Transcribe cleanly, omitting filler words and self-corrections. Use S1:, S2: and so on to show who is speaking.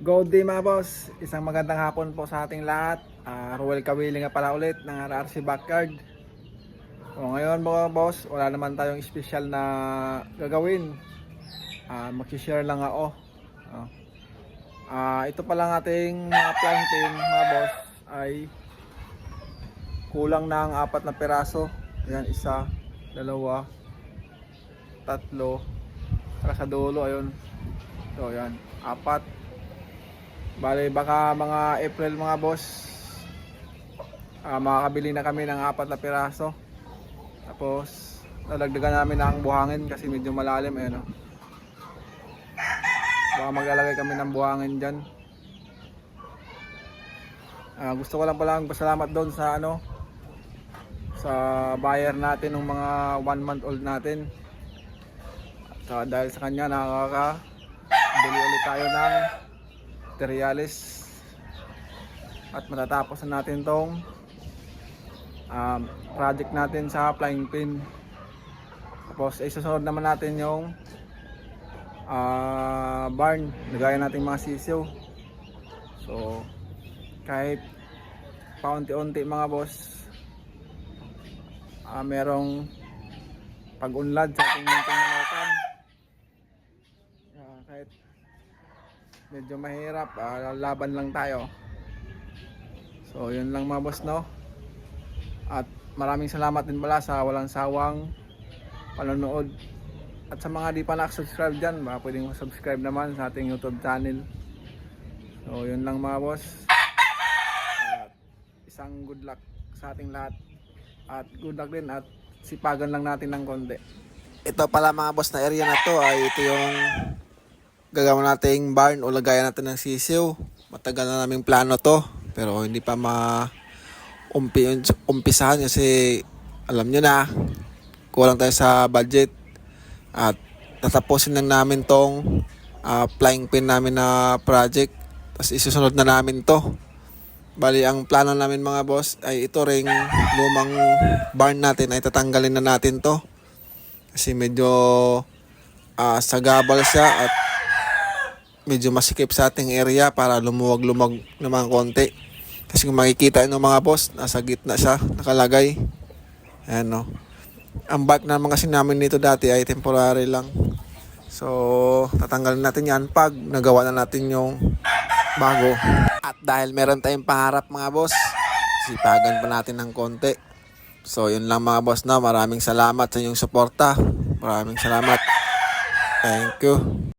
S1: Good day mga boss, isang magandang hapon po sa ating lahat. Ruel Kawili nga pala ulit ng RRC Backyard. Ngayon mga boss, wala naman tayong special na gagawin. Mag-share lang ako. Ito pa lang ating mga planting mga boss ay kulang ng 4 na piraso. Ayan, isa, dalawa, tatlo, para sa dulo, ayun. So ayan, 4. Bale, baka mga April mga boss, makakabili na kami ng 4 na piraso. Tapos lalagdagan namin ng buhangin kasi medyo malalim, ayun, baka maglalagay kami ng buhangin dyan. Gusto ko lang pala magpasalamat doon sa sa buyer natin ng mga 1 month old natin. At dahil sa kanya nakakabili ulit tayo ng materials at matatapos na natin tong project natin sa flying pin. Tapos isusunod naman natin yung barn, lagayan natin mga sisiw. So kahit paunti-unti mga boss, merong pag-unlad sa ating munting manukan. Kahit medyo mahirap, laban lang tayo. So yun lang mga boss, no? At maraming salamat din pala sa walang sawang panonood. At sa mga di pa nakasubscribe dyan, pwedeng subscribe naman sa ating YouTube channel. So yun lang mga boss. At isang good luck sa ating lahat. At good luck din at sipagan lang natin ng konti. Ito pala mga boss na area na to ay ito yung gagawin nating barn o lagayan natin ng sisiw. Matagal na naming plano to, pero hindi pa umpisahan kasi alam nyo na, kulang tayo sa budget. At tatapusin lang namin tong flying pin namin na project. Tapos isusunod na namin to. Bali, ang plano namin mga boss ay ito ring lumang barn natin ay tatanggalin na natin to. Kasi medyo sagabal siya at medyo masikip sa ating area para lumuwag-lumag naman konti. Kasi kung makikita nyo mga boss, nasa gitna siya nakalagay. Ayan, no. Ang bark naman kasi namin nito dati ay temporary lang. So tatanggalin natin yan pag nagawa na natin yung bago. At dahil meron tayong pangarap mga boss, sipagan pa natin ng konti. So yun lang mga boss, na maraming salamat sa inyong suporta. Maraming salamat. Thank you.